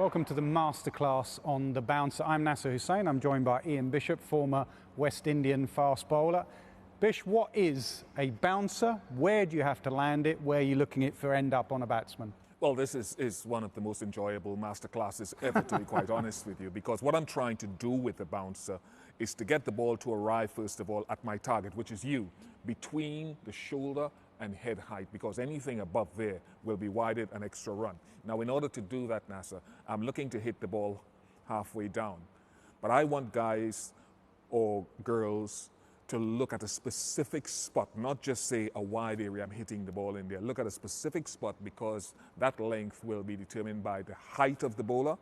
Welcome to the Masterclass on the bouncer. I'm Nasser Hussain. I'm joined by Ian Bishop, former West Indian fast bowler. Bish, what is a bouncer? Where do you have to land it? Where are you looking it for end up on a batsman? Well, this is one of the most enjoyable masterclasses ever, to be quite honest with you, because what I'm trying to do with the bouncer is to get the ball to arrive, first of all, at my target, which is you, between the shoulder and head height, because anything above there will be wided an extra run. Now, in order to do that, Nasser, I'm looking to hit the ball halfway down. But I want guys or girls to look at a specific spot, not just say a wide area, I'm hitting the ball in there. Look at a specific spot, because that length will be determined by the height of the bowler,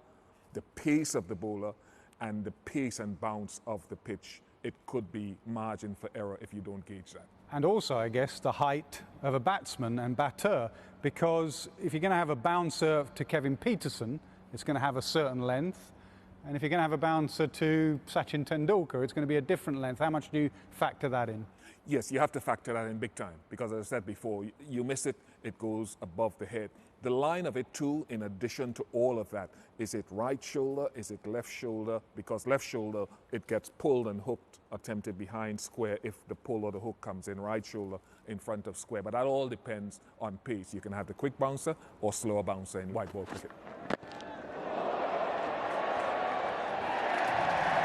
the pace of the bowler, and the pace and bounce of the pitch. It could be margin for error if you don't gauge that. And also, I guess, the height of a batsman and batter, because if you're going to have a bouncer to Kevin Peterson, it's going to have a certain length. And if you're going to have a bouncer to Sachin Tendulkar, it's going to be a different length. How much do you factor that in? Yes, you have to factor that in big time, because as I said before, you miss it, it goes above the head. The line of it too, in addition to all of that, is it right shoulder, is it left shoulder? Because left shoulder, it gets pulled and hooked, attempted behind square if the pull or the hook comes in. Right shoulder in front of square, but that all depends on pace. You can have the quick bouncer or slower bouncer in white ball cricket.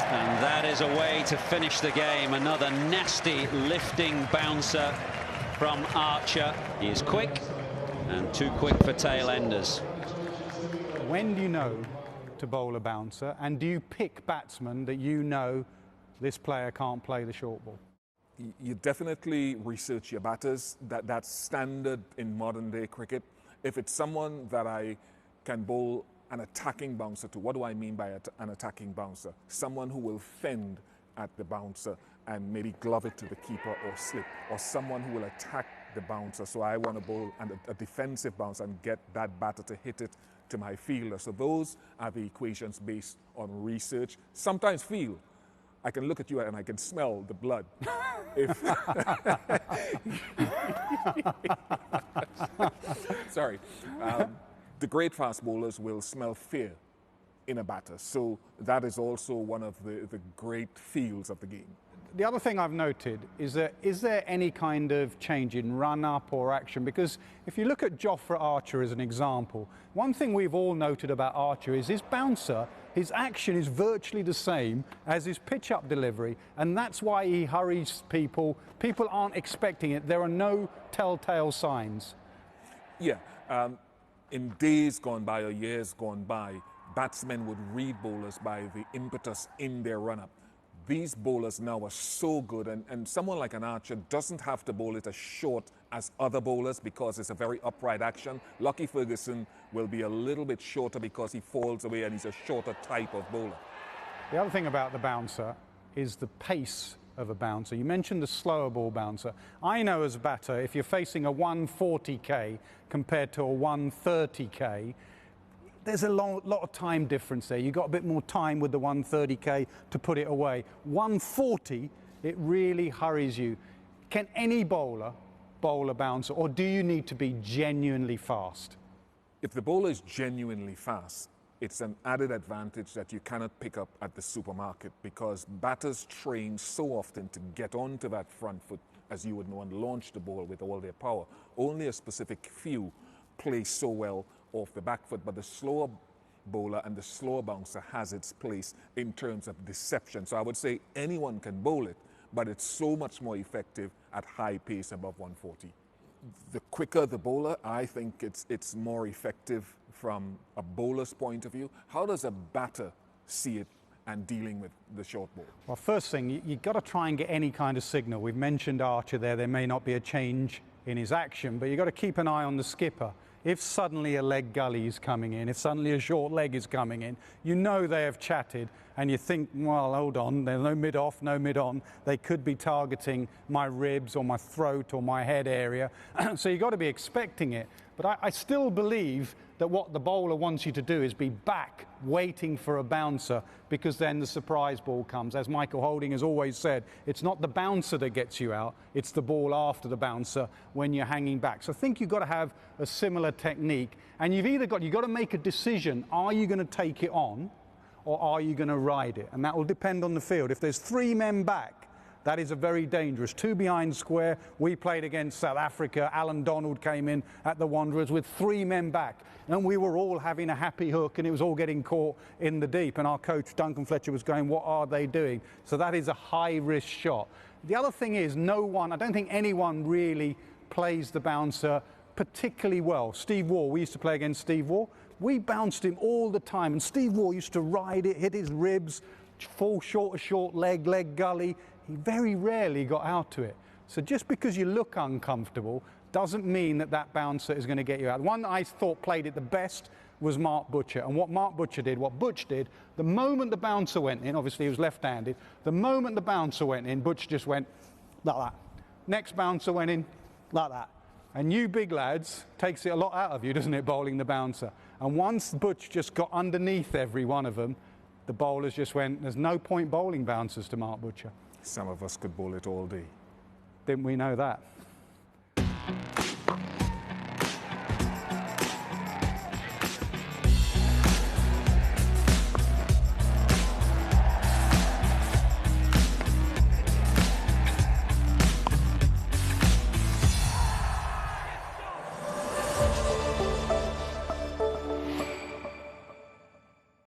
And that is a way to finish the game. Another nasty lifting bouncer from Archer. He is quick and too quick for tail enders. When do you know to bowl a bouncer, and do you pick batsmen that you know this player can't play the short ball? You definitely research your batters. That's standard in modern day cricket. If it's someone that I can bowl an attacking bouncer to. What do I mean by an attacking bouncer? Someone who will fend at the bouncer and maybe glove it to the keeper or slip, or someone who will attack the bouncer. So I want to bowl a defensive bouncer and get that batter to hit it to my fielder. So those are the equations based on research. Sometimes feel. I can look at you and I can smell the blood. Sorry. The great fast bowlers will smell fear in a batter. So that is also one of the great feels of the game. The other thing I've noted is that, is there any kind of change in run-up or action? Because if you look at Jofra Archer as an example, one thing we've all noted about Archer is his bouncer, his action is virtually the same as his pitch-up delivery, and that's why he hurries people. People aren't expecting it. There are no telltale signs. Yeah. In days gone by or years gone by, batsmen would read bowlers by the impetus in their run-up. These bowlers now are so good, and someone like an Archer doesn't have to bowl it as short as other bowlers because it's a very upright action. Lockie Ferguson will be a little bit shorter because he falls away and he's a shorter type of bowler. The other thing about the bouncer is the pace of a bouncer. You mentioned the slower ball bouncer. I know as a batter, if you're facing a 140k compared to a 130k, there's a lot of time difference there. You've got a bit more time with the 130k to put it away. 140, it really hurries you. Can any bowler bowl a bouncer, or do you need to be genuinely fast? If the bowler is genuinely fast, it's an added advantage that you cannot pick up at the supermarket, because batters train so often to get onto that front foot, as you would know, and launch the ball with all their power. Only a specific few play so well off the back foot, but the slower bowler and the slower bouncer has its place in terms of deception. So I would say anyone can bowl it, but it's so much more effective at high pace above 140. The quicker the bowler, I think it's more effective from a bowler's point of view. How does a batter see it and dealing with the short ball? Well, first thing, you've got to try and get any kind of signal. We've mentioned Archer there. There may not be a change in his action, but you've got to keep an eye on the skipper. If suddenly a leg gully is coming in, if suddenly a short leg is coming in, you know they have chatted, and you think, well, hold on, there's no mid-off, no mid-on. They could be targeting my ribs or my throat or my head area. So you've got to be expecting it. But I still believe that what the bowler wants you to do is be back waiting for a bouncer, because then the surprise ball comes. As Michael Holding has always said, it's not the bouncer that gets you out, it's the ball after the bouncer when you're hanging back. So I think you've got to have a similar technique, and you've got to make a decision. Are you going to take it on, or are you going to ride it? And that will depend on the field. If there's 3 men back, that is a very dangerous. 2 behind square. We played against South Africa. Alan Donald came in at the Wanderers with 3 men back. And we were all having a happy hook, and it was all getting caught in the deep. And our coach, Duncan Fletcher, was going, what are they doing? So that is a high-risk shot. The other thing is, I don't think anyone really plays the bouncer particularly well. Steve Waugh, we used to play against Steve Waugh. We bounced him all the time. And Steve Waugh used to ride it, hit his ribs, fall short leg gully. He very rarely got out to it. So just because you look uncomfortable doesn't mean that that bouncer is going to get you out. One that I thought played it the best was Mark Butcher. And what Butch did, the moment the bouncer went in, obviously he was left-handed, the moment the bouncer went in, Butch just went like that. Next bouncer went in like that. And you big lads, takes it a lot out of you, doesn't it, bowling the bouncer? And once Butch just got underneath every one of them, the bowlers just went, there's no point bowling bouncers to Mark Butcher. Some of us could bowl it all day. Didn't we know that?